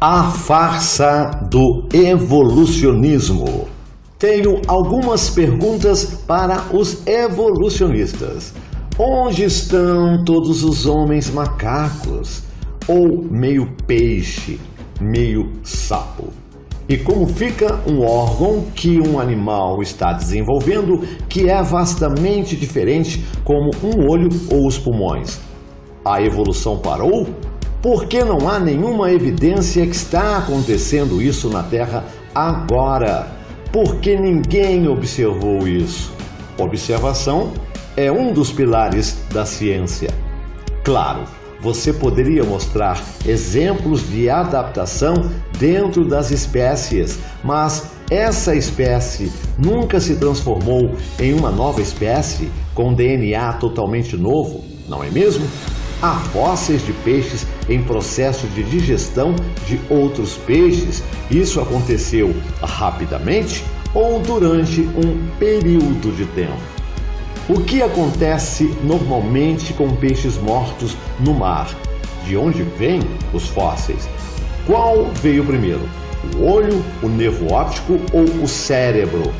A farsa do evolucionismo. Tenho algumas perguntas para os evolucionistas. Onde estão todos os homens macacos? Ou meio peixe, meio sapo? E como fica um órgão que um animal está desenvolvendo que é vastamente diferente, como um olho ou os pulmões? A evolução parou? Por que não há nenhuma evidência que está acontecendo isso na Terra agora? Por que ninguém observou isso? Observação é um dos pilares da ciência. Claro, você poderia mostrar exemplos de adaptação dentro das espécies, mas essa espécie nunca se transformou em uma nova espécie com DNA totalmente novo, não é mesmo? Há fósseis de peixes em processo de digestão de outros peixes. Isso aconteceu rapidamente ou durante um período de tempo? O que acontece normalmente com peixes mortos no mar? De onde vêm os fósseis? Qual veio primeiro? O olho, o nervo óptico ou o cérebro?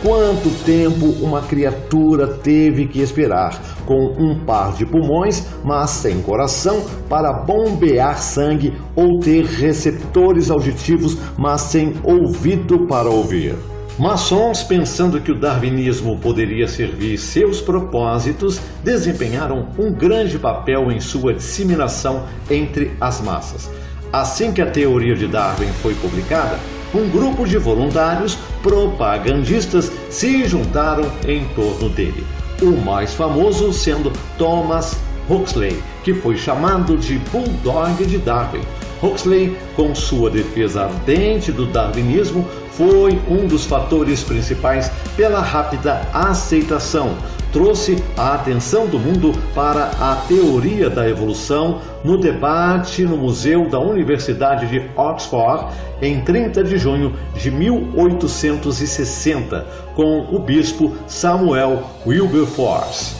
Quanto tempo uma criatura teve que esperar com um par de pulmões, mas sem coração, para bombear sangue ou ter receptores auditivos, mas sem ouvido para ouvir? Maçons, pensando que o darwinismo poderia servir seus propósitos, desempenharam um grande papel em sua disseminação entre as massas. Assim que a teoria de Darwin foi publicada, um grupo de voluntários propagandistas se juntaram em torno dele. O mais famoso sendo Thomas Huxley, que foi chamado de Bulldog de Darwin. Huxley, com sua defesa ardente do darwinismo, foi um dos fatores principais pela rápida aceitação. Trouxe a atenção do mundo para a teoria da evolução no debate no Museu da Universidade de Oxford em 30 de junho de 1860, com o bispo Samuel Wilberforce.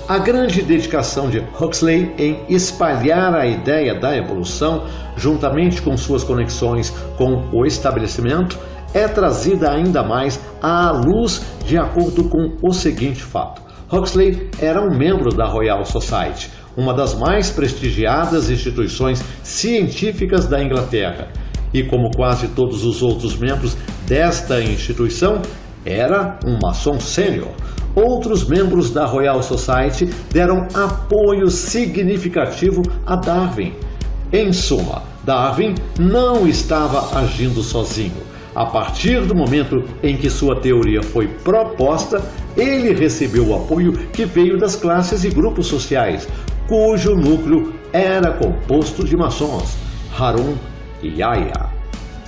A grande dedicação de Huxley em espalhar a ideia da evolução, juntamente com suas conexões com o estabelecimento, é trazida ainda mais à luz de acordo com o seguinte fato. Huxley era um membro da Royal Society, uma das mais prestigiadas instituições científicas da Inglaterra. E como quase todos os outros membros desta instituição, era um maçom sênior. Outros membros da Royal Society deram apoio significativo a Darwin. Em suma, Darwin não estava agindo sozinho. A partir do momento em que sua teoria foi proposta, ele recebeu o apoio que veio das classes e grupos sociais, cujo núcleo era composto de maçons, Harun e Yahya.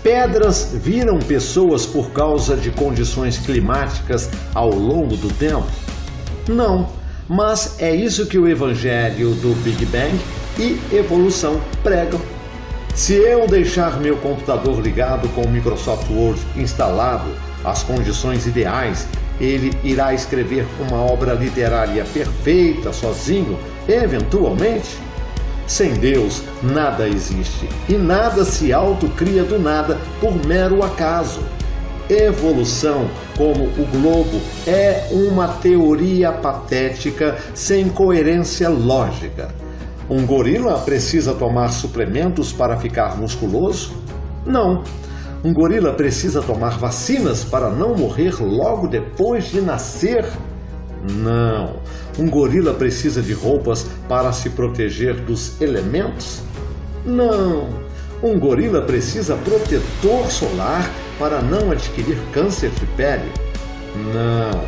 Pedras viram pessoas por causa de condições climáticas ao longo do tempo? Não, mas é isso que o evangelho do Big Bang e evolução pregam. Se eu deixar meu computador ligado com o Microsoft Word instalado, as condições ideais, ele irá escrever uma obra literária perfeita sozinho, eventualmente? Sem Deus, nada existe e nada se autocria do nada por mero acaso. Evolução, como o globo, é uma teoria patética sem coerência lógica. Um gorila precisa tomar suplementos para ficar musculoso? Não. Um gorila precisa tomar vacinas para não morrer logo depois de nascer? Não. Um gorila precisa de roupas para se proteger dos elementos? Não. Um gorila precisa protetor solar para não adquirir câncer de pele? Não.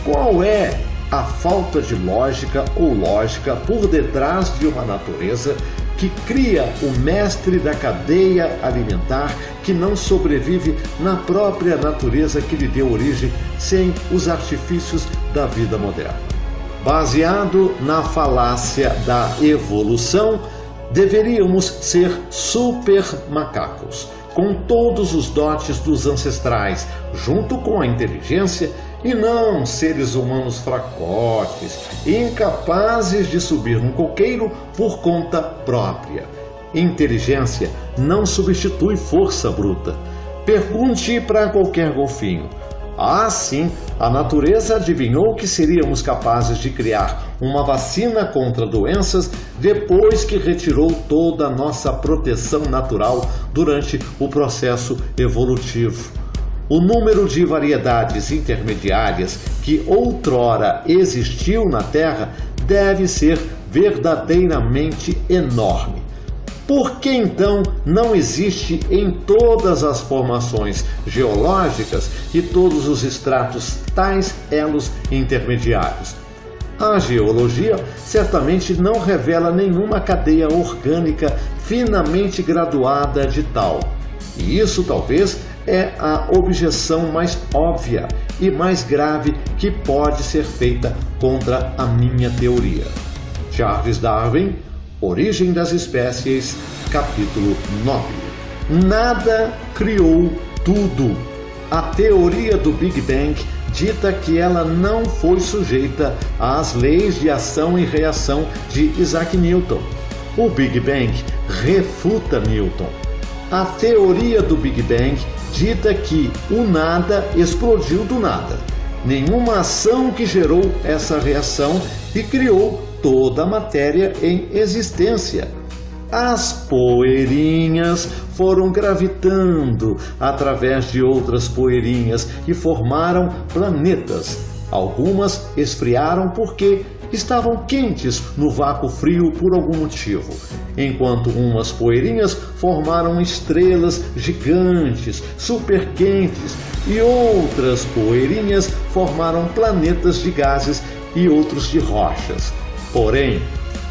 Qual é a falta de lógica ou lógica por detrás de uma natureza que cria o mestre da cadeia alimentar que não sobrevive na própria natureza que lhe deu origem sem os artifícios da vida moderna? Baseado na falácia da evolução, deveríamos ser super macacos, com todos os dotes dos ancestrais, junto com a inteligência, e não seres humanos fracotes, incapazes de subir num coqueiro por conta própria. Inteligência não substitui força bruta. Pergunte para qualquer golfinho. Ah, sim, a natureza adivinhou que seríamos capazes de criar uma vacina contra doenças depois que retirou toda a nossa proteção natural durante o processo evolutivo. O número de variedades intermediárias que outrora existiu na Terra deve ser verdadeiramente enorme. Por que então não existe em todas as formações geológicas e todos os estratos tais elos intermediários? A geologia certamente não revela nenhuma cadeia orgânica finamente graduada de tal. E isso talvez é a objeção mais óbvia e mais grave que pode ser feita contra a minha teoria. Charles Darwin, Origem das Espécies, capítulo 9. Nada criou tudo. A teoria do Big Bang dita que ela não foi sujeita às leis de ação e reação de Isaac Newton. O Big Bang refuta Newton. A teoria do Big Bang dita que o nada explodiu do nada. Nenhuma ação que gerou essa reação e criou toda a matéria em existência. As poeirinhas foram gravitando através de outras poeirinhas e formaram planetas. Algumas esfriaram porque estavam quentes no vácuo frio por algum motivo, enquanto umas poeirinhas formaram estrelas gigantes, super quentes, e outras poeirinhas formaram planetas de gases e outros de rochas. Porém,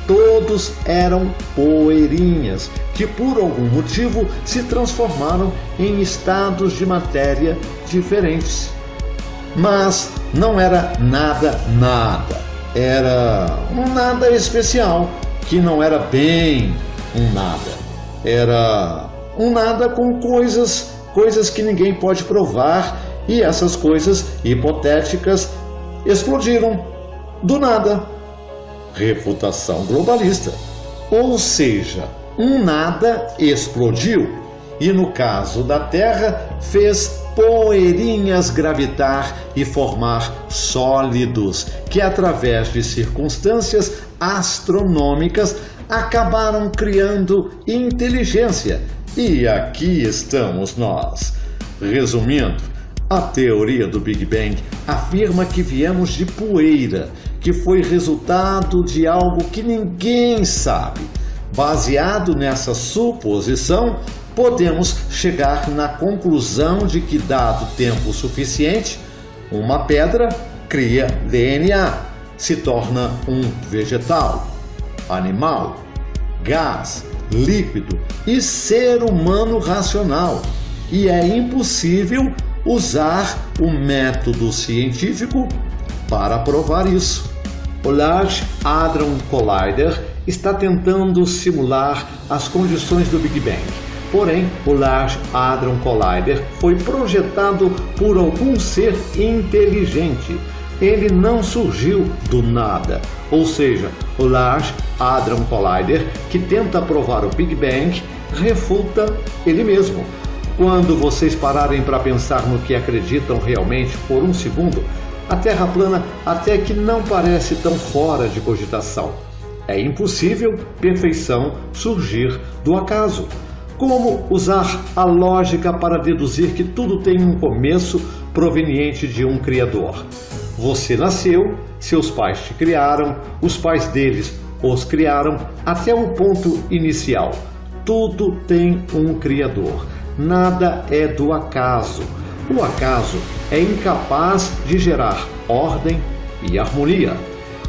todos eram poeirinhas que por algum motivo se transformaram em estados de matéria diferentes. Mas não era nada. Era um nada especial, que não era bem um nada. Era um nada com coisas que ninguém pode provar, e essas coisas hipotéticas explodiram do nada. Refutação globalista. Ou seja, um nada explodiu e, no caso da Terra, fez poeirinhas gravitar e formar sólidos que, através de circunstâncias astronômicas, acabaram criando inteligência. E aqui estamos nós. Resumindo, a teoria do Big Bang afirma que viemos de poeira, que foi resultado de algo que ninguém sabe. Baseado nessa suposição, podemos chegar na conclusão de que, dado tempo suficiente, uma pedra cria DNA, se torna um vegetal, animal, gás, líquido e ser humano racional. E é impossível usar o método científico para provar isso. O Large Hadron Collider está tentando simular as condições do Big Bang. Porém, o Large Hadron Collider foi projetado por algum ser inteligente. Ele não surgiu do nada. Ou seja, o Large Hadron Collider, que tenta provar o Big Bang, refuta ele mesmo. Quando vocês pararem para pensar no que acreditam realmente por um segundo, a Terra plana até que não parece tão fora de cogitação. É impossível perfeição surgir do acaso. Como usar a lógica para deduzir que tudo tem um começo proveniente de um Criador? Você nasceu, seus pais te criaram, os pais deles os criaram até o ponto inicial. Tudo tem um Criador. Nada é do acaso. O acaso é incapaz de gerar ordem e harmonia.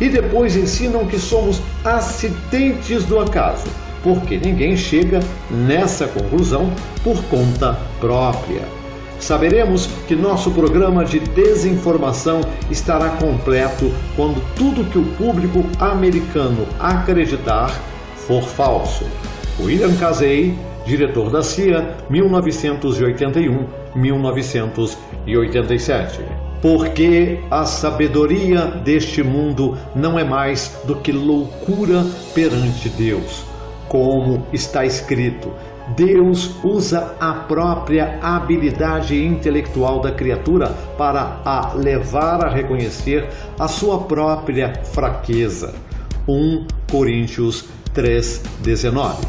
E depois ensinam que somos acidentes do acaso, porque ninguém chega nessa conclusão por conta própria. Saberemos que nosso programa de desinformação estará completo quando tudo que o público americano acreditar for falso. William Casey, diretor da CIA, 1981-1987. Porque a sabedoria deste mundo não é mais do que loucura perante Deus. Como está escrito, Deus usa a própria habilidade intelectual da criatura para a levar a reconhecer a sua própria fraqueza. 1 Coríntios 3,19.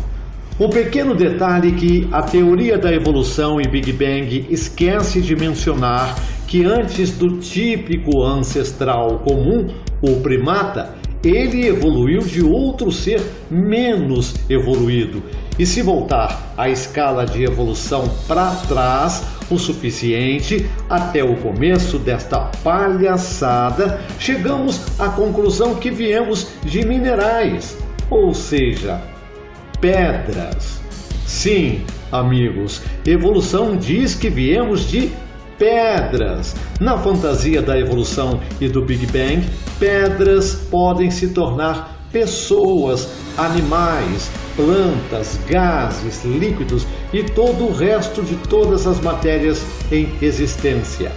Um pequeno detalhe que a teoria da evolução e Big Bang esquece de mencionar que antes do típico ancestral comum, o primata, ele evoluiu de outro ser menos evoluído. E se voltar a escala de evolução para trás o suficiente, até o começo desta palhaçada, chegamos à conclusão que viemos de minerais, ou seja, pedras. Sim, amigos, evolução diz que viemos de pedras. Na fantasia da evolução e do Big Bang, pedras podem se tornar pessoas, animais, plantas, gases, líquidos e todo o resto de todas as matérias em existência.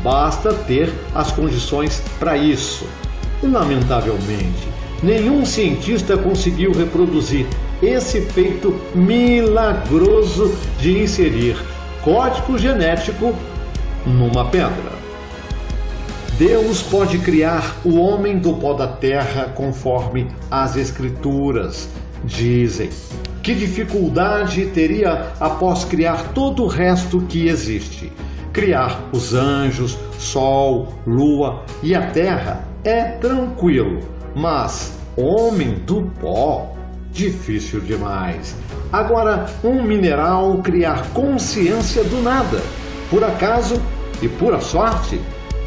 Basta ter as condições para isso. Lamentavelmente, nenhum cientista conseguiu reproduzir esse feito milagroso de inserir código genético numa pedra. Deus pode criar o homem do pó da terra conforme as Escrituras dizem. Que dificuldade teria após criar todo o resto que existe? Criar os anjos, sol, lua e a terra é tranquilo, mas homem do pó? Difícil demais. Agora, um mineral criar consciência do nada, por acaso e pura sorte?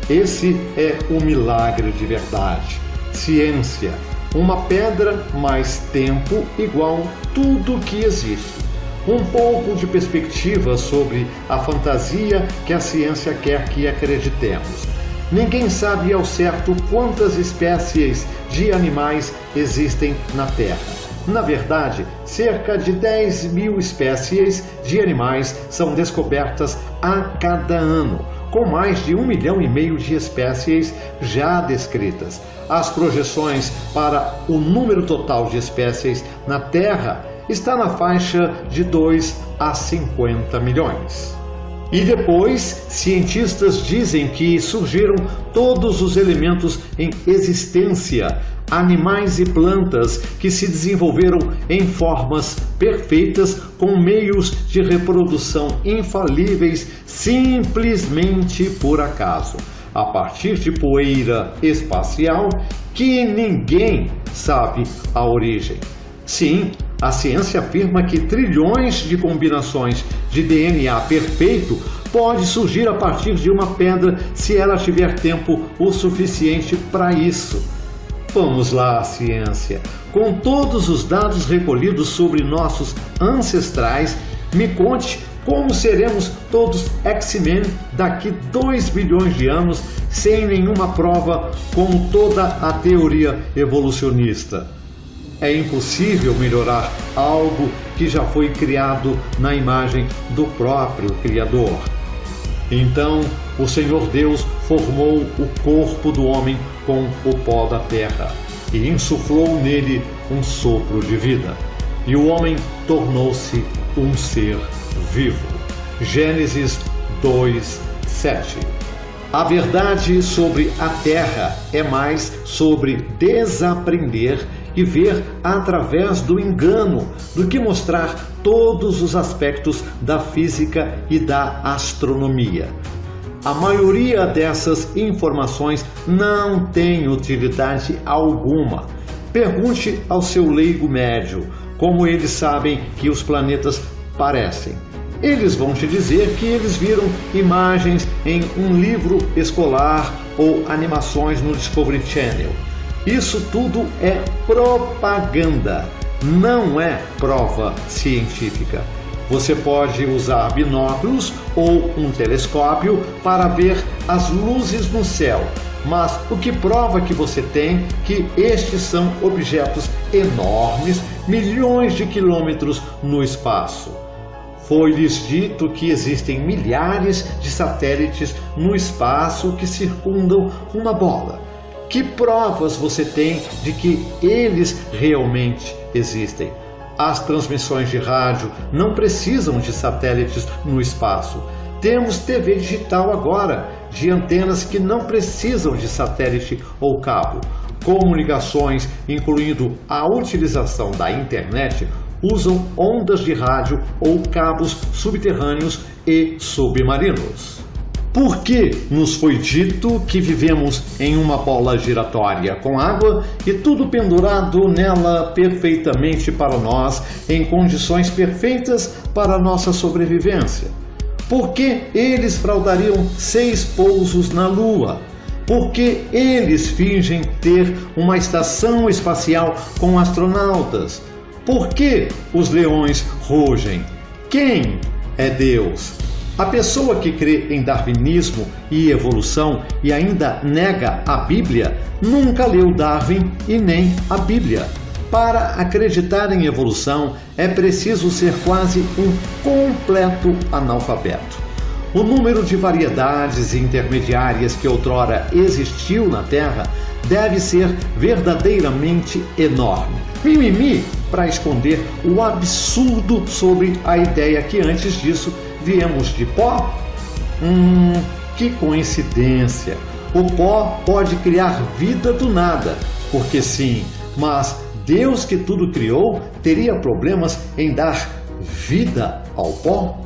Esse é o milagre de verdade. Ciência, uma pedra mais tempo igual tudo que existe. Um pouco de perspectiva sobre a fantasia que a ciência quer que acreditemos. Ninguém sabe ao certo quantas espécies de animais existem na Terra. Na verdade, cerca de 10.000 espécies de animais são descobertas a cada ano, com mais de 1,5 milhão de espécies já descritas. As projeções para o número total de espécies na Terra está na faixa de 2 a 50 milhões. E depois, cientistas dizem que surgiram todos os elementos em existência, animais e plantas que se desenvolveram em formas perfeitas com meios de reprodução infalíveis simplesmente por acaso, a partir de poeira espacial que ninguém sabe a origem. Sim, a ciência afirma que trilhões de combinações de DNA perfeito pode surgir a partir de uma pedra se ela tiver tempo o suficiente para isso. Vamos lá, ciência. Com todos os dados recolhidos sobre nossos ancestrais, me conte como seremos todos X-Men daqui 2 bilhões de anos sem nenhuma prova, como toda a teoria evolucionista. É impossível melhorar algo que já foi criado na imagem do próprio Criador. Então, o Senhor Deus formou o corpo do homem com o pó da terra e insuflou nele um sopro de vida. E o homem tornou-se um ser vivo. Gênesis 2:7. A verdade sobre a terra é mais sobre desaprender e ver através do engano do que mostrar todos os aspectos da física e da astronomia. A maioria dessas informações não tem utilidade alguma. Pergunte ao seu leigo médio como eles sabem que os planetas parecem. Eles vão te dizer que eles viram imagens em um livro escolar ou animações no Discovery Channel. Isso tudo é propaganda, não é prova científica. Você pode usar binóculos ou um telescópio para ver as luzes no céu, mas o que prova que você tem que estes são objetos enormes, milhões de quilômetros no espaço. Foi-lhes dito que existem milhares de satélites no espaço que circundam uma bola. Que provas você tem de que eles realmente existem? As transmissões de rádio não precisam de satélites no espaço. Temos TV digital agora, de antenas que não precisam de satélite ou cabo. Comunicações, incluindo a utilização da internet, usam ondas de rádio ou cabos subterrâneos e submarinos. Por que nos foi dito que vivemos em uma bola giratória com água e tudo pendurado nela perfeitamente para nós, em condições perfeitas para nossa sobrevivência? Por que eles fraudariam 6 pousos na Lua? Por que eles fingem ter uma estação espacial com astronautas? Por que os leões rugem? Quem é Deus? A pessoa que crê em darwinismo e evolução e ainda nega a Bíblia, nunca leu Darwin e nem a Bíblia. Para acreditar em evolução, é preciso ser quase um completo analfabeto. O número de variedades intermediárias que outrora existiu na Terra deve ser verdadeiramente enorme. Mimimi para esconder o absurdo sobre a ideia que antes disso viemos de pó? Que coincidência! O pó pode criar vida do nada, porque sim, mas Deus que tudo criou teria problemas em dar vida ao pó?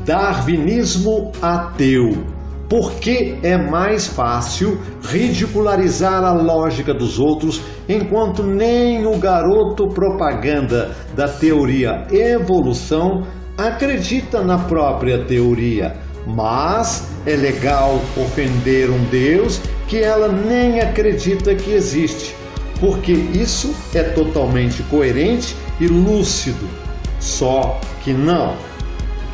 Darwinismo ateu. Porque é mais fácil ridicularizar a lógica dos outros, enquanto nem o garoto propaganda da teoria evolução acredita na própria teoria. Mas é legal ofender um Deus que ela nem acredita que existe, porque isso é totalmente coerente e lúcido. Só que não.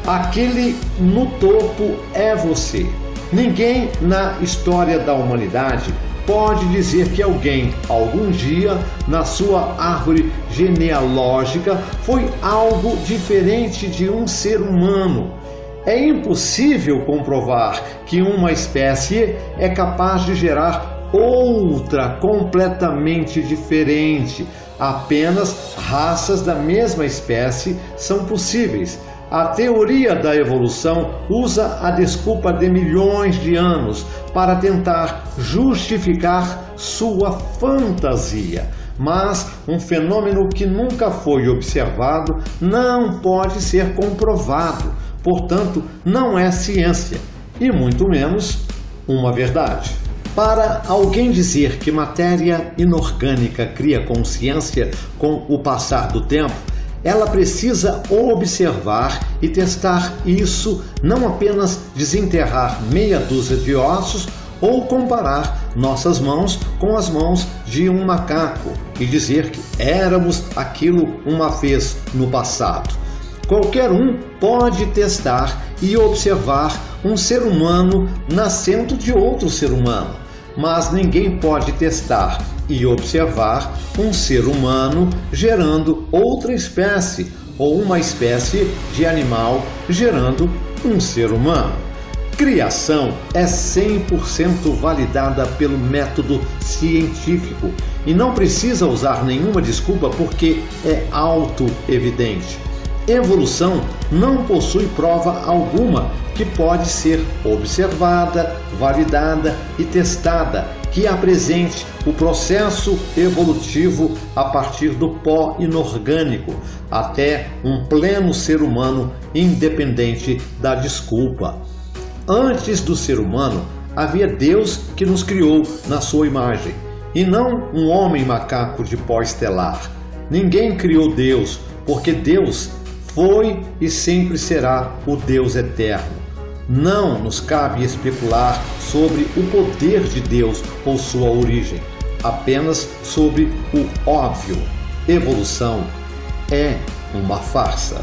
Aquele no topo é você. Ninguém na história da humanidade pode dizer que alguém, algum dia, na sua árvore genealógica, foi algo diferente de um ser humano. É impossível comprovar que uma espécie é capaz de gerar outra completamente diferente. Apenas raças da mesma espécie são possíveis. A teoria da evolução usa a desculpa de milhões de anos para tentar justificar sua fantasia. Mas um fenômeno que nunca foi observado não pode ser comprovado. Portanto, não é ciência, e muito menos uma verdade. Para alguém dizer que matéria inorgânica cria consciência com o passar do tempo, ela precisa observar e testar isso, não apenas desenterrar meia dúzia de ossos ou comparar nossas mãos com as mãos de um macaco e dizer que éramos aquilo uma vez no passado. Qualquer um pode testar e observar um ser humano nascendo de outro ser humano, mas ninguém pode testar e observar um ser humano gerando outra espécie ou uma espécie de animal gerando um ser humano. Criação é 100% validada pelo método científico e não precisa usar nenhuma desculpa porque é auto-evidente. Evolução não possui prova alguma que pode ser observada, validada e testada, que apresente o processo evolutivo a partir do pó inorgânico até um pleno ser humano independente da desculpa. Antes do ser humano, havia Deus que nos criou na sua imagem, e não um homem macaco de pó estelar. Ninguém criou Deus, porque Deus foi e sempre será o Deus eterno. Não nos cabe especular sobre o poder de Deus ou sua origem, apenas sobre o óbvio. Evolução é uma farsa.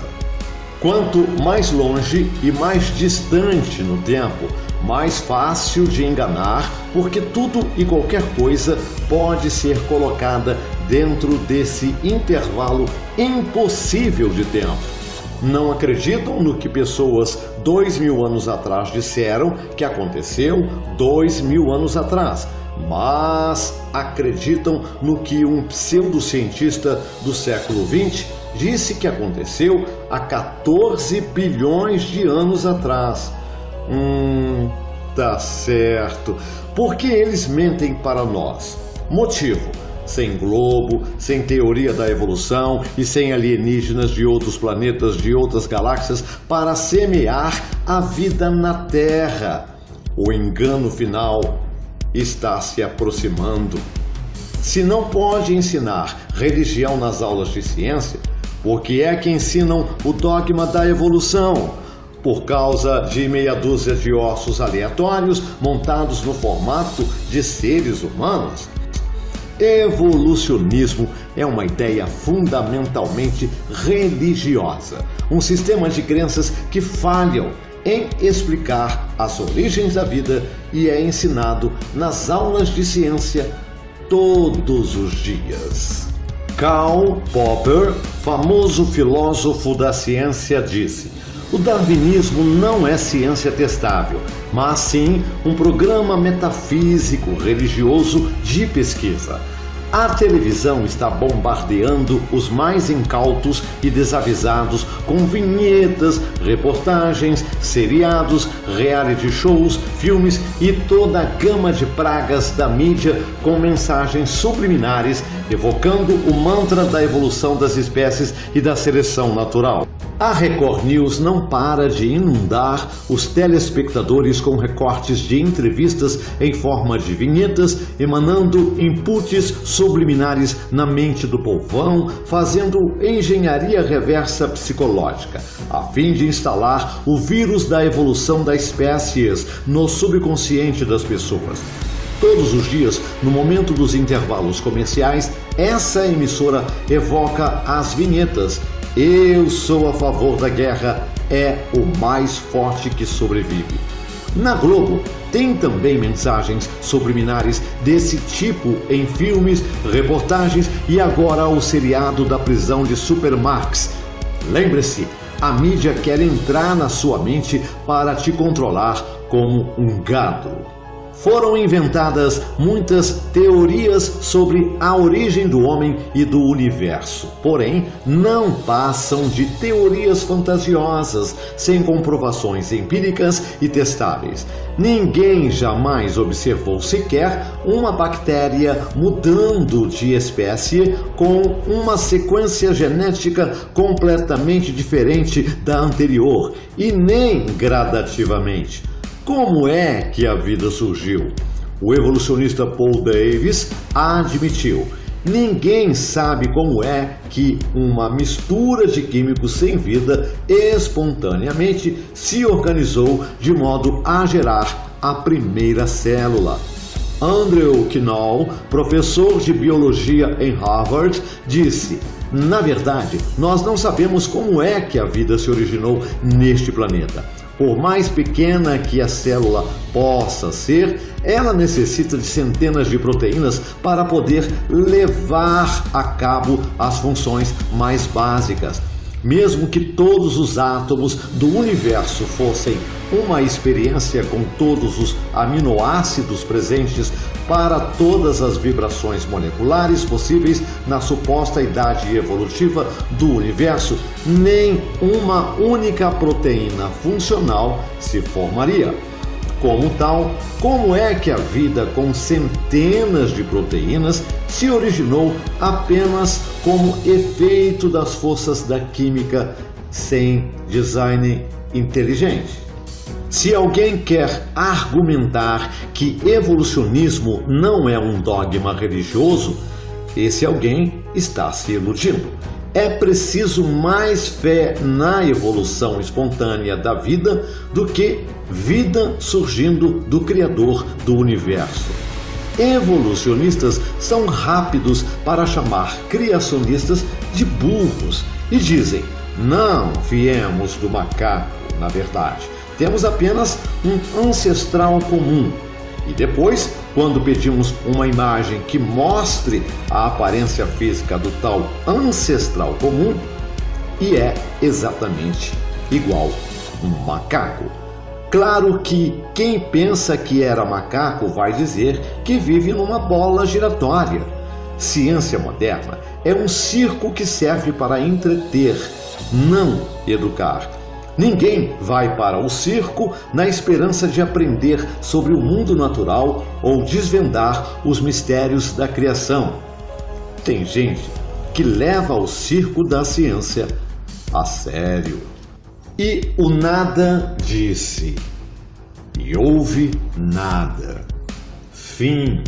Quanto mais longe e mais distante no tempo, mais fácil de enganar, porque tudo e qualquer coisa pode ser colocada dentro desse intervalo impossível de tempo. Não acreditam no que pessoas 2000 anos atrás disseram que aconteceu 2000 anos atrás, mas acreditam no que um pseudocientista do século XX disse que aconteceu há 14 bilhões de anos atrás. Tá certo. Por que eles mentem para nós? Motivo: sem globo, sem teoria da evolução e sem alienígenas de outros planetas, de outras galáxias para semear a vida na Terra. O engano final está se aproximando. Se não pode ensinar religião nas aulas de ciência, por que é que ensinam o dogma da evolução? Por causa de meia dúzia de ossos aleatórios montados no formato de seres humanos? Evolucionismo é uma ideia fundamentalmente religiosa, um sistema de crenças que falham em explicar as origens da vida e é ensinado nas aulas de ciência todos os dias. Karl Popper, famoso filósofo da ciência, disse: o darwinismo não é ciência testável, mas sim um programa metafísico religioso de pesquisa. A televisão está bombardeando os mais incautos e desavisados com vinhetas, reportagens, seriados, reality shows, filmes e toda a gama de pragas da mídia com mensagens subliminares evocando o mantra da evolução das espécies e da seleção natural. A Record News não para de inundar os telespectadores com recortes de entrevistas em forma de vinhetas, emanando inputs subliminares na mente do povão, fazendo engenharia reversa psicológica, a fim de instalar o vírus da evolução das espécies no subconsciente das pessoas. Todos os dias, no momento dos intervalos comerciais, essa emissora evoca as vinhetas. Eu sou a favor da guerra, é o mais forte que sobrevive. Na Globo, tem também mensagens subliminares desse tipo em filmes, reportagens e agora o seriado da prisão de Supermax. Lembre-se, a mídia quer entrar na sua mente para te controlar como um gado. Foram inventadas muitas teorias sobre a origem do homem e do universo, porém não passam de teorias fantasiosas, sem comprovações empíricas e testáveis. Ninguém jamais observou sequer uma bactéria mudando de espécie com uma sequência genética completamente diferente da anterior e nem gradativamente. Como é que a vida surgiu? O evolucionista Paul Davies admitiu: ninguém sabe como é que uma mistura de químicos sem vida espontaneamente se organizou de modo a gerar a primeira célula. Andrew Knoll, professor de biologia em Harvard, disse: na verdade, nós não sabemos como é que a vida se originou neste planeta. Por mais pequena que a célula possa ser, ela necessita de centenas de proteínas para poder levar a cabo as funções mais básicas. Mesmo que todos os átomos do universo fossem uma experiência com todos os aminoácidos presentes para todas as vibrações moleculares possíveis na suposta idade evolutiva do universo, nem uma única proteína funcional se formaria. Como tal, como é que a vida com centenas de proteínas se originou apenas como efeito das forças da química sem design inteligente? Se alguém quer argumentar que evolucionismo não é um dogma religioso, esse alguém está se iludindo. É preciso mais fé na evolução espontânea da vida do que vida surgindo do Criador do universo. Evolucionistas são rápidos para chamar criacionistas de burros e dizem: não viemos do macaco, na verdade. Temos apenas um ancestral comum. E depois, quando pedimos uma imagem que mostre a aparência física do tal ancestral comum, e é exatamente igual um macaco. Claro que quem pensa que era macaco vai dizer que vive numa bola giratória. Ciência moderna é um circo que serve para entreter, não educar. Ninguém vai para o circo na esperança de aprender sobre o mundo natural ou desvendar os mistérios da criação. Tem gente que leva o circo da ciência a sério. E o nada disse, e houve nada. Fim.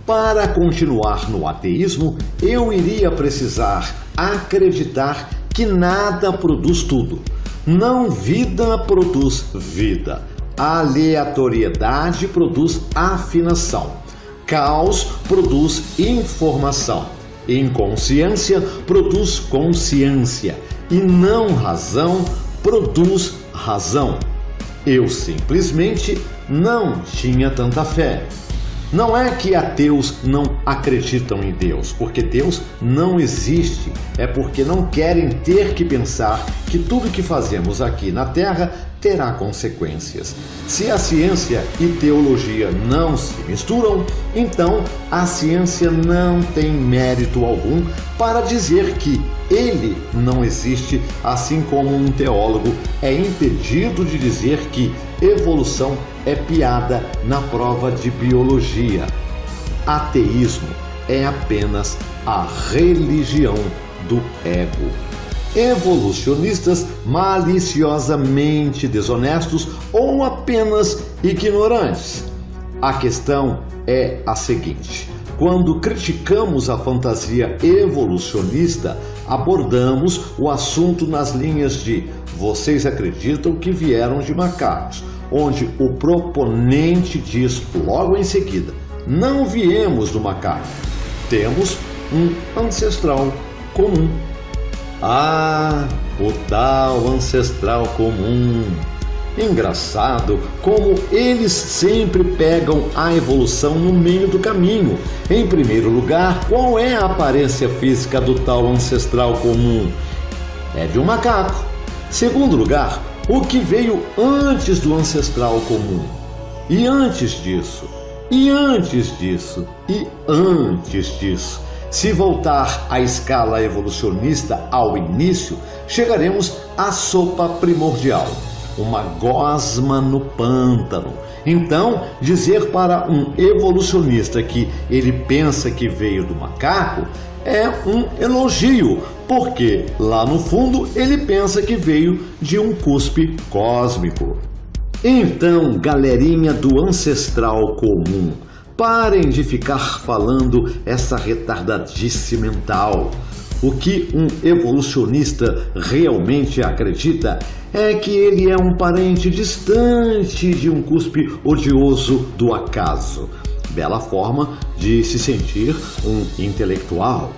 Para continuar no ateísmo, eu iria precisar acreditar que nada produz tudo. Não vida produz vida. Aleatoriedade produz afinação. Caos produz informação. Inconsciência produz consciência. E não razão produz razão. Eu simplesmente não tinha tanta fé. Não é que ateus não acreditam em Deus, porque Deus não existe. É porque não querem ter que pensar que tudo que fazemos aqui na Terra terá consequências. Se a ciência e teologia não se misturam, então a ciência não tem mérito algum para dizer que ele não existe, assim como um teólogo é impedido de dizer que evolução é piada na prova de biologia. Ateísmo é apenas a religião do ego. Evolucionistas maliciosamente desonestos ou apenas ignorantes. A questão é a seguinte: quando criticamos a fantasia evolucionista, abordamos o assunto nas linhas de vocês acreditam que vieram de macacos, onde o proponente diz logo em seguida, não viemos do macaco, temos um ancestral comum. Ah, o tal ancestral comum. Engraçado como eles sempre pegam a evolução no meio do caminho. Em primeiro lugar, qual é a aparência física do tal ancestral comum? É de um macaco. Segundo lugar, o que veio antes do ancestral comum? E antes disso? E antes disso? E antes disso? Se voltar à escala evolucionista ao início, chegaremos à sopa primordial, uma gosma no pântano. Então, dizer para um evolucionista que ele pensa que veio do macaco é um elogio, porque lá no fundo ele pensa que veio de um cuspe cósmico. Então, galerinha do ancestral comum, parem de ficar falando essa retardadice mental. O que um evolucionista realmente acredita é que ele é um parente distante de um cuspe odioso do acaso. Bela forma de se sentir um intelectual.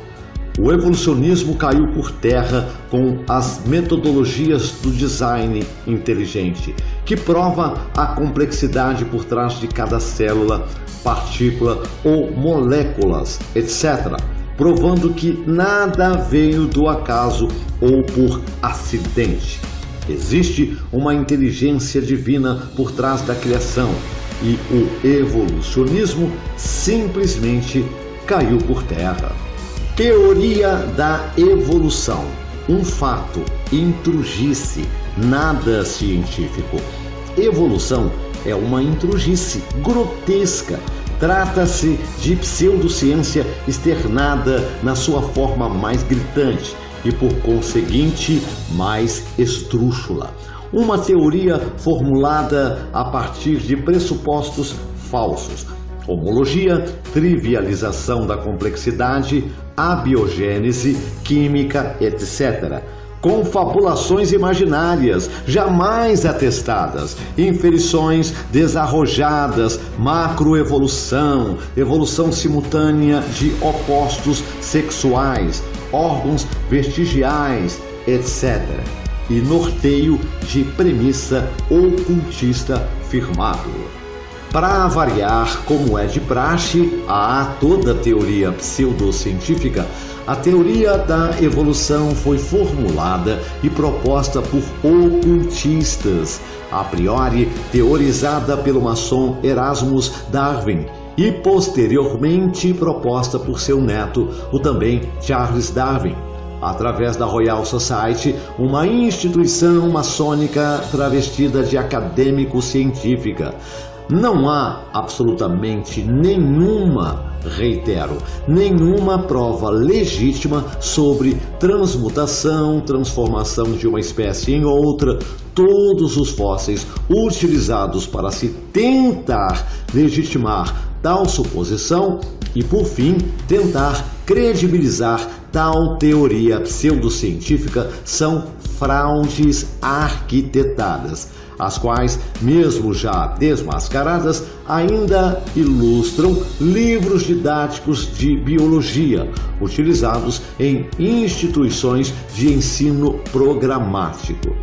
O evolucionismo caiu por terra com as metodologias do design inteligente, que prova a complexidade por trás de cada célula, partícula ou moléculas, etc., provando que nada veio do acaso ou por acidente. Existe uma inteligência divina por trás da criação e o evolucionismo simplesmente caiu por terra. Teoria da evolução. Um fato, intrugice, nada científico. Evolução é uma intrugice grotesca. Trata-se de pseudociência externada na sua forma mais gritante e, por conseguinte, mais esdrúxula. Uma teoria formulada a partir de pressupostos falsos. Homologia, trivialização da complexidade, abiogênese, química, etc. Confabulações imaginárias, jamais atestadas, inferições desarrojadas, macroevolução, evolução simultânea de opostos sexuais, órgãos vestigiais, etc. E norteio de premissa ocultista firmado. Para variar, como é de praxe, a toda teoria pseudocientífica, a teoria da evolução foi formulada e proposta por ocultistas, a priori teorizada pelo maçom Erasmus Darwin e posteriormente proposta por seu neto, o também Charles Darwin, através da Royal Society, uma instituição maçônica travestida de acadêmico-científica. Não há absolutamente nenhuma, reitero, nenhuma prova legítima sobre transmutação, transformação de uma espécie em outra. Todos os fósseis utilizados para se tentar legitimar tal suposição e, por fim, tentar credibilizar tal teoria pseudocientífica são fraudes arquitetadas, as quais, mesmo já desmascaradas, ainda ilustram livros didáticos de biologia utilizados em instituições de ensino programático.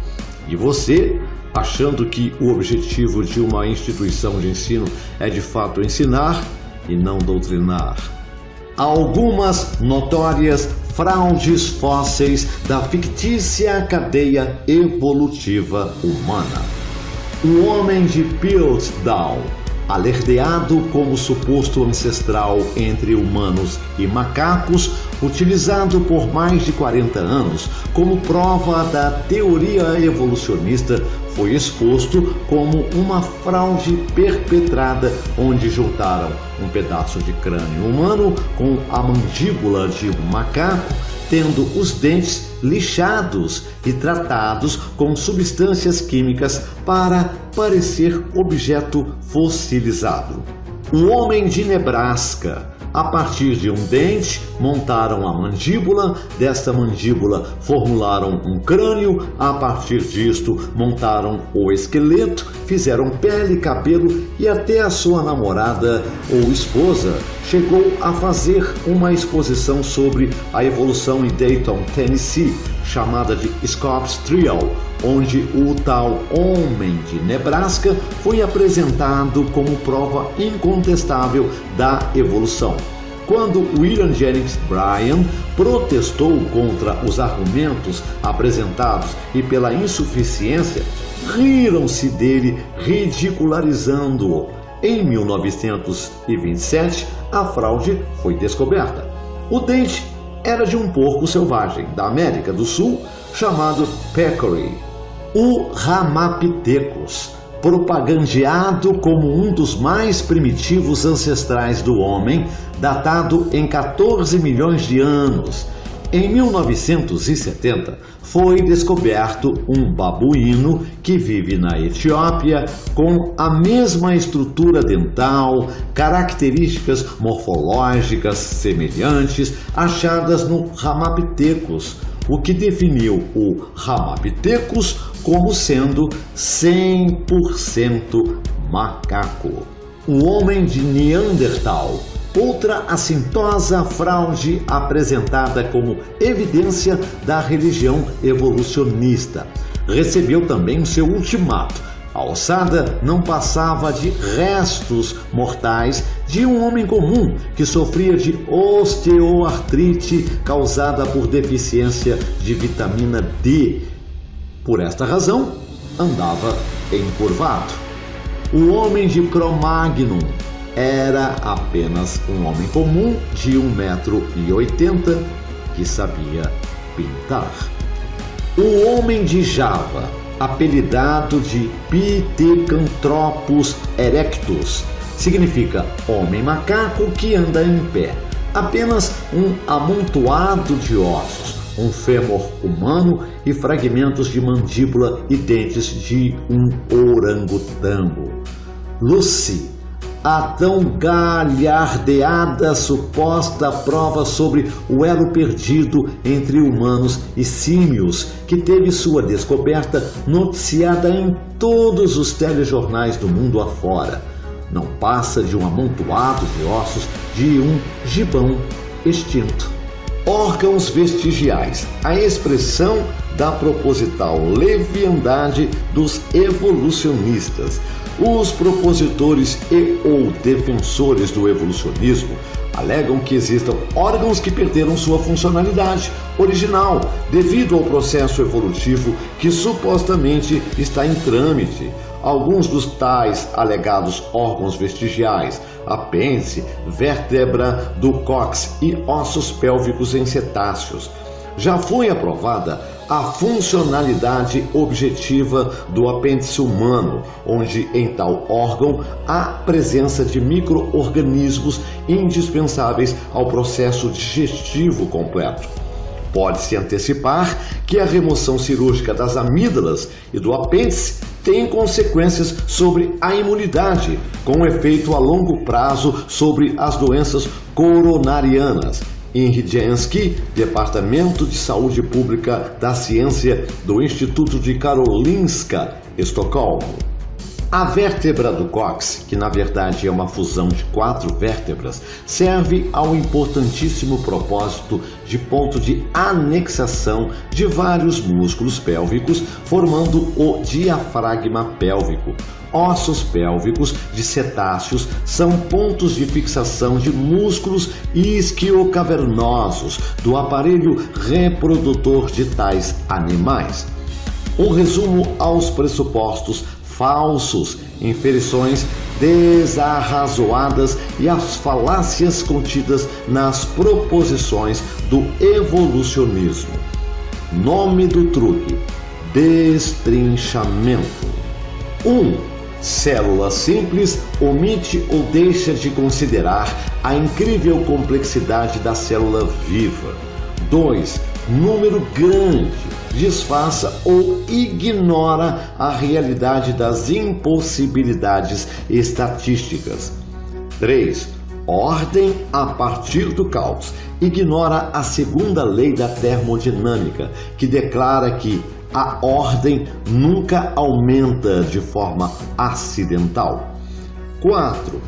E você, achando que o objetivo de uma instituição de ensino é de fato ensinar e não doutrinar? Algumas notórias fraudes fósseis da fictícia cadeia evolutiva humana. O homem de Piltdown, alardeado como suposto ancestral entre humanos e macacos, utilizado por mais de 40 anos como prova da teoria evolucionista, foi exposto como uma fraude perpetrada, onde juntaram um pedaço de crânio humano com a mandíbula de um macaco, tendo os dentes lixados e tratados com substâncias químicas para parecer objeto fossilizado. O homem de Nebraska, a partir de um dente, montaram a mandíbula, desta mandíbula formularam um crânio, a partir disto montaram o esqueleto, fizeram pele, cabelo e até a sua namorada ou esposa chegou a fazer uma exposição sobre a evolução em Dayton, Tennessee, chamada de Scopes Trio, onde o tal homem de Nebraska foi apresentado como prova incontestável da evolução. Quando William Jennings Bryan protestou contra os argumentos apresentados e pela insuficiência, riram-se dele, ridicularizando-o. Em 1927, a fraude foi descoberta. O dente era de um porco selvagem da América do Sul chamado peccary, o Ramapithecus, propagandeado como um dos mais primitivos ancestrais do homem, datado em 14 milhões de anos. Em 1970, foi descoberto um babuíno que vive na Etiópia com a mesma estrutura dental, características morfológicas semelhantes achadas no Ramapithecus, o que definiu o Ramapithecus como sendo 100% macaco. O homem de Neandertal, outra assintosa fraude apresentada como evidência da religião evolucionista, recebeu também o seu ultimato. A ossada não passava de restos mortais de um homem comum que sofria de osteoartrite causada por deficiência de vitamina D. Por esta razão, andava encurvado. O homem de Cro-Magnon era apenas um homem comum de 1,80 m que sabia pintar. O homem de Java, apelidado de Pithecanthropus erectus, significa homem macaco que anda em pé. Apenas um amontoado de ossos, um fêmur humano e fragmentos de mandíbula e dentes de um orangotango. Lucy, a tão galhardeada suposta prova sobre o elo perdido entre humanos e símios, que teve sua descoberta noticiada em todos os telejornais do mundo afora, não passa de um amontoado de ossos de um gibão extinto. Órgãos vestigiais, a expressão da proposital leviandade dos evolucionistas. Os propositores e ou defensores do evolucionismo alegam que existam órgãos que perderam sua funcionalidade original devido ao processo evolutivo que supostamente está em trâmite. alguns dos tais alegados órgãos vestigiais, apêndice, vértebra do cóccix e ossos pélvicos em cetáceos. Já foi aprovada a funcionalidade objetiva do apêndice humano, onde em tal órgão há presença de micro-organismos indispensáveis ao processo digestivo completo. Pode-se antecipar que a remoção cirúrgica das amígdalas e do apêndice tem consequências sobre a imunidade, com efeito a longo prazo sobre as doenças coronarianas. Inhidensky, Departamento de Saúde Pública da Ciência do Instituto de Karolinska, Estocolmo. A vértebra do cóccix, que na verdade é uma fusão de 4 vértebras, serve ao importantíssimo propósito de ponto de anexação de vários músculos pélvicos, formando o diafragma pélvico. Ossos pélvicos de cetáceos são pontos de fixação de músculos isquiocavernosos do aparelho reprodutor de tais animais. Um resumo aos pressupostos falsos, inferições desarrazoadas e as falácias contidas nas proposições do evolucionismo. Nome do truque: destrinchamento. 1. Célula simples omite ou deixa de considerar a incrível complexidade da célula viva. 2. Número grande disfarça ou ignora a realidade das impossibilidades estatísticas. 3. Ordem a partir do caos ignora a segunda lei da termodinâmica, que declara que a ordem nunca aumenta de forma acidental. 4.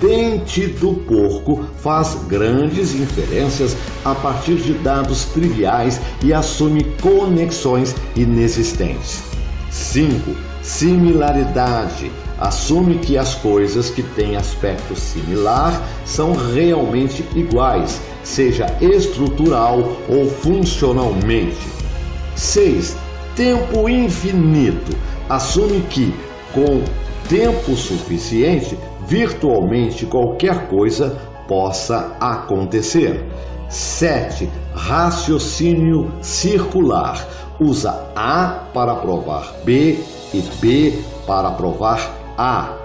Dente do porco faz grandes inferências a partir de dados triviais e assume conexões inexistentes. 5. Similaridade assume que as coisas que têm aspecto similar são realmente iguais, seja estrutural ou funcionalmente. 6. Tempo infinito assume que, com tempo suficiente, virtualmente qualquer coisa possa acontecer. 7. Raciocínio circular usa A para provar B e B para provar A.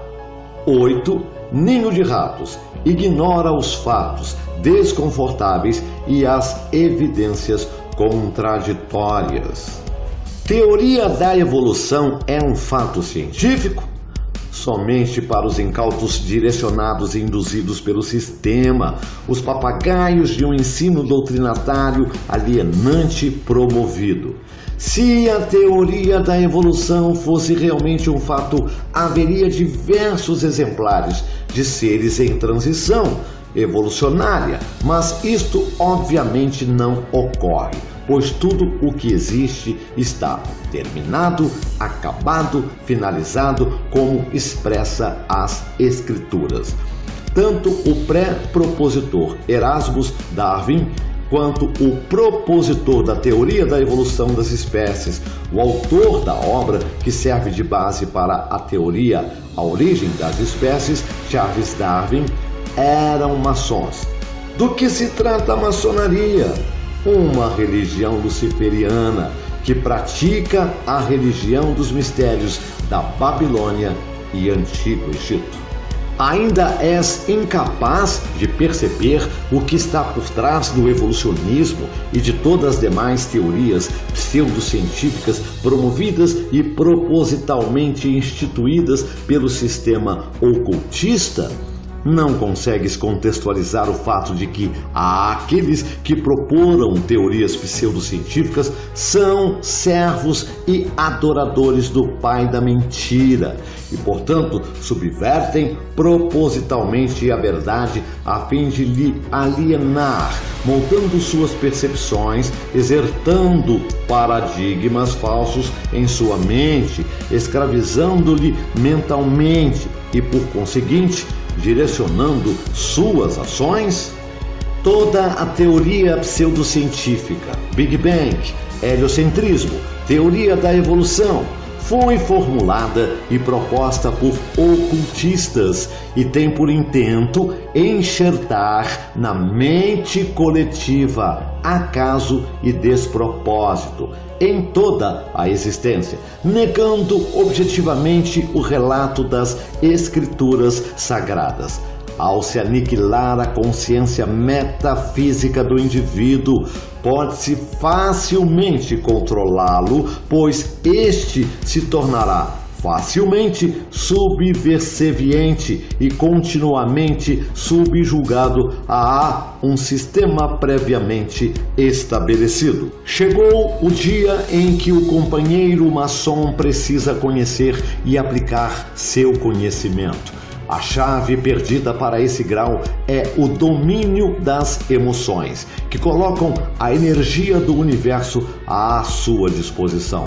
8. Ninho de ratos ignora os fatos desconfortáveis e as evidências contraditórias. Teoria da evolução é um fato científico? Somente para os incautos direcionados e induzidos pelo sistema, os papagaios de um ensino doutrinário alienante promovido. Se a teoria da evolução fosse realmente um fato, haveria diversos exemplares de seres em transição evolucionária, mas isto obviamente não ocorre, pois tudo o que existe está terminado, acabado, finalizado, como expressa as Escrituras. Tanto o pré-propositor Erasmus Darwin quanto o propositor da teoria da evolução das espécies, o autor da obra que serve de base para a teoria A Origem das Espécies, Charles Darwin, eram maçons. Do que se trata a maçonaria? Uma religião luciferiana que pratica a religião dos mistérios da Babilônia e Antigo Egito. Ainda és incapaz de perceber o que está por trás do evolucionismo e de todas as demais teorias pseudocientíficas promovidas e propositalmente instituídas pelo sistema ocultista? Não consegues contextualizar o fato de que aqueles que proporam teorias pseudocientíficas são servos e adoradores do pai da mentira e, portanto, subvertem propositalmente a verdade a fim de lhe alienar, moldando suas percepções, exertando paradigmas falsos em sua mente, escravizando-lhe mentalmente e, por conseguinte, direcionando suas ações? Toda a teoria pseudocientífica, Big Bang, heliocentrismo, teoria da evolução, foi formulada e proposta por ocultistas e tem por intento enxertar na mente coletiva acaso e despropósito em toda a existência, negando objetivamente o relato das escrituras sagradas. Ao se aniquilar a consciência metafísica do indivíduo, pode-se facilmente controlá-lo, pois este se tornará facilmente subserviente e continuamente subjugado a um sistema previamente estabelecido. Chegou o dia em que o companheiro maçom precisa conhecer e aplicar seu conhecimento. A chave perdida para esse grau é o domínio das emoções, que colocam a energia do universo à sua disposição.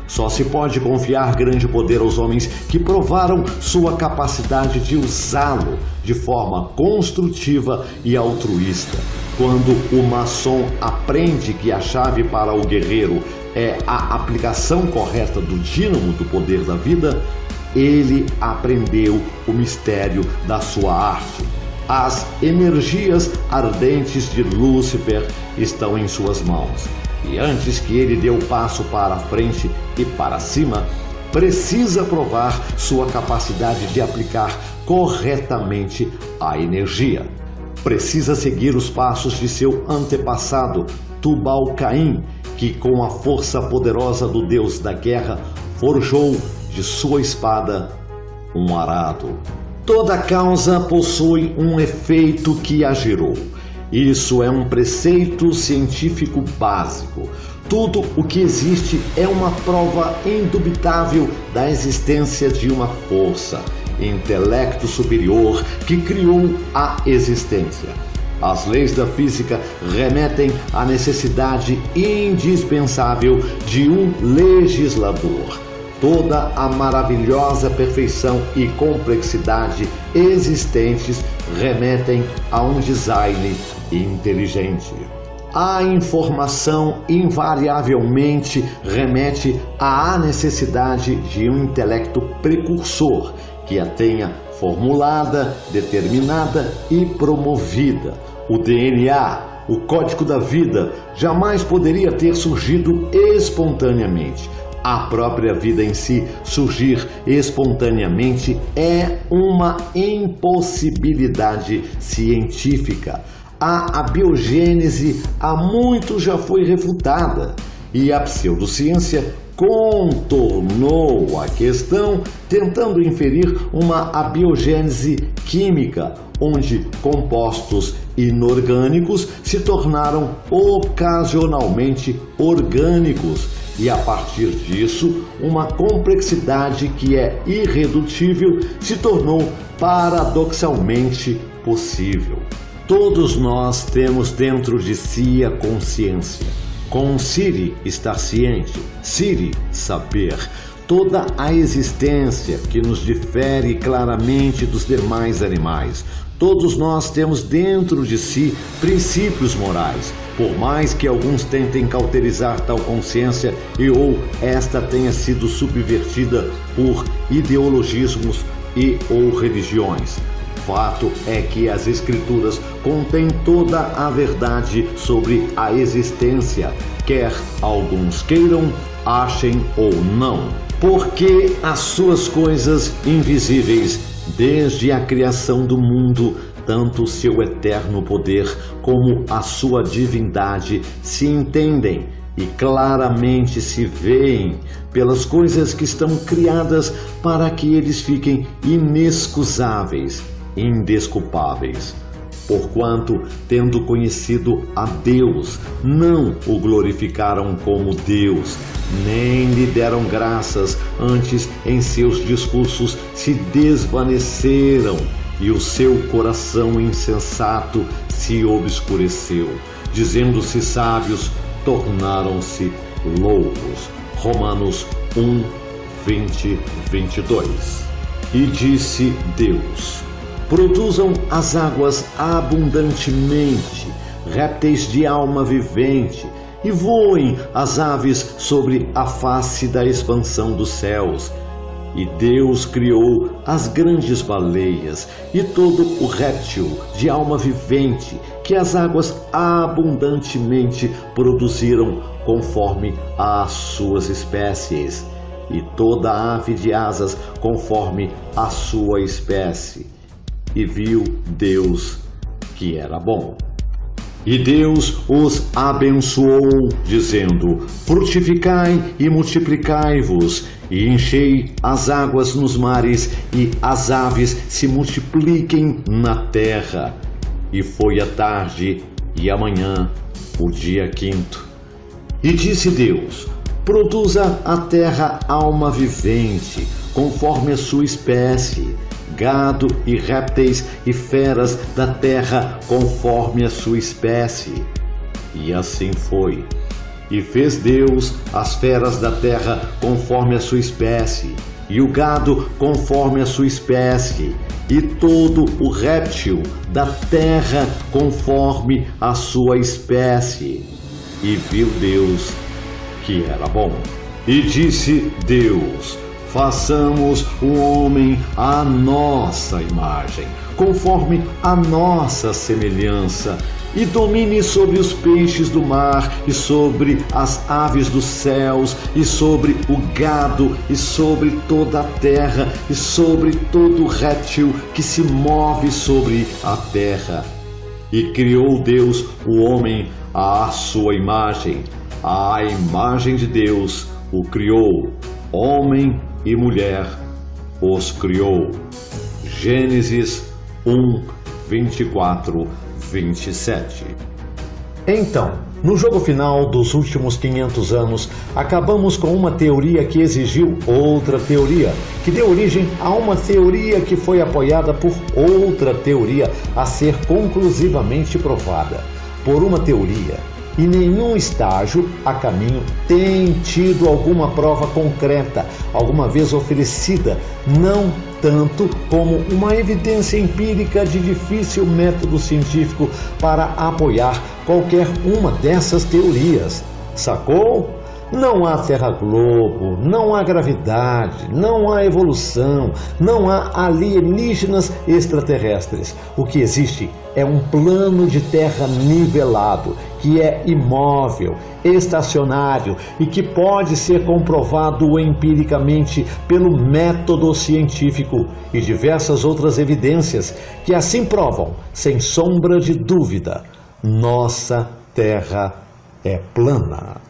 Só se pode confiar grande poder aos homens que provaram sua capacidade de usá-lo de forma construtiva e altruísta. Quando o maçom aprende que a chave para o guerreiro é a aplicação correta do dínamo do poder da vida, ele aprendeu o mistério da sua arte. As energias ardentes de Lúcifer estão em suas mãos. E antes que ele dê o passo para frente e para cima, precisa provar sua capacidade de aplicar corretamente a energia. Precisa seguir os passos de seu antepassado, Tubal-Caim, que com a força poderosa do deus da guerra forjou de sua espada um arado. Toda causa possui um efeito que a gerou. Isso é um preceito científico básico. Tudo o que existe é uma prova indubitável da existência de uma força, intelecto superior que criou a existência. As leis da física remetem à necessidade indispensável de um legislador. Toda a maravilhosa perfeição e complexidade existentes remetem a um design inteligente. A informação invariavelmente remete à necessidade de um intelecto precursor que a tenha formulada, determinada e promovida. O DNA, o código da vida, jamais poderia ter surgido espontaneamente. A própria vida em si surgir espontaneamente é uma impossibilidade científica. A abiogênese há muito já foi refutada e a pseudociência contornou a questão tentando inferir uma abiogênese química, onde compostos inorgânicos se tornaram ocasionalmente orgânicos e a partir disso uma complexidade que é irredutível se tornou paradoxalmente possível. Todos nós temos dentro de si a consciência. Conscire estar ciente, cire saber. Toda a existência que nos difere claramente dos demais animais. Todos nós temos dentro de si princípios morais, por mais que alguns tentem cauterizar tal consciência e ou esta tenha sido subvertida por ideologismos e ou religiões. Fato é que as escrituras contêm toda a verdade sobre a existência, quer alguns queiram, achem ou não. Porque as suas coisas invisíveis, desde a criação do mundo, tanto o seu eterno poder como a sua divindade se entendem e claramente se veem pelas coisas que estão criadas para que eles fiquem inexcusáveis, indesculpáveis. Porquanto, tendo conhecido a Deus, não o glorificaram como Deus, nem lhe deram graças, antes em seus discursos se desvaneceram, e o seu coração insensato se obscureceu. Dizendo-se sábios, tornaram-se loucos. Romanos 1, 20, 22. E disse Deus: produzam as águas abundantemente, répteis de alma vivente, e voem as aves sobre a face da expansão dos céus. E Deus criou as grandes baleias e todo o réptil de alma vivente que as águas abundantemente produziram conforme as suas espécies, e toda ave de asas conforme a sua espécie. E viu Deus que era bom. E Deus os abençoou, dizendo: frutificai e multiplicai-vos, e enchei as águas nos mares, e as aves se multipliquem na terra. E foi a tarde e a manhã, o dia quinto. E disse Deus: produza a terra alma vivente, conforme a sua espécie, gado e répteis e feras da terra conforme a sua espécie. E assim foi. E fez Deus as feras da terra conforme a sua espécie, e o gado conforme a sua espécie, e todo o réptil da terra conforme a sua espécie. E viu Deus que era bom. E disse Deus: façamos o homem à nossa imagem, conforme a nossa semelhança, e domine sobre os peixes do mar, e sobre as aves dos céus, e sobre o gado, e sobre toda a terra, e sobre todo réptil que se move sobre a terra. E criou Deus o homem à sua imagem, à imagem de Deus o criou, homem e mulher os criou. Gênesis 1, 24, 27. Então, no jogo final dos últimos 500 anos, acabamos com uma teoria que exigiu outra teoria, que deu origem a uma teoria que foi apoiada por outra teoria a ser conclusivamente provada por uma teoria. E nenhum estágio a caminho tem tido alguma prova concreta, alguma vez oferecida, não tanto como uma evidência empírica de difícil método científico para apoiar qualquer uma dessas teorias. Sacou? Não há terra-globo, não há gravidade, não há evolução, não há alienígenas extraterrestres. O que existe é um plano de terra nivelado, que é imóvel, estacionário e que pode ser comprovado empiricamente pelo método científico e diversas outras evidências que assim provam, sem sombra de dúvida, nossa Terra é plana.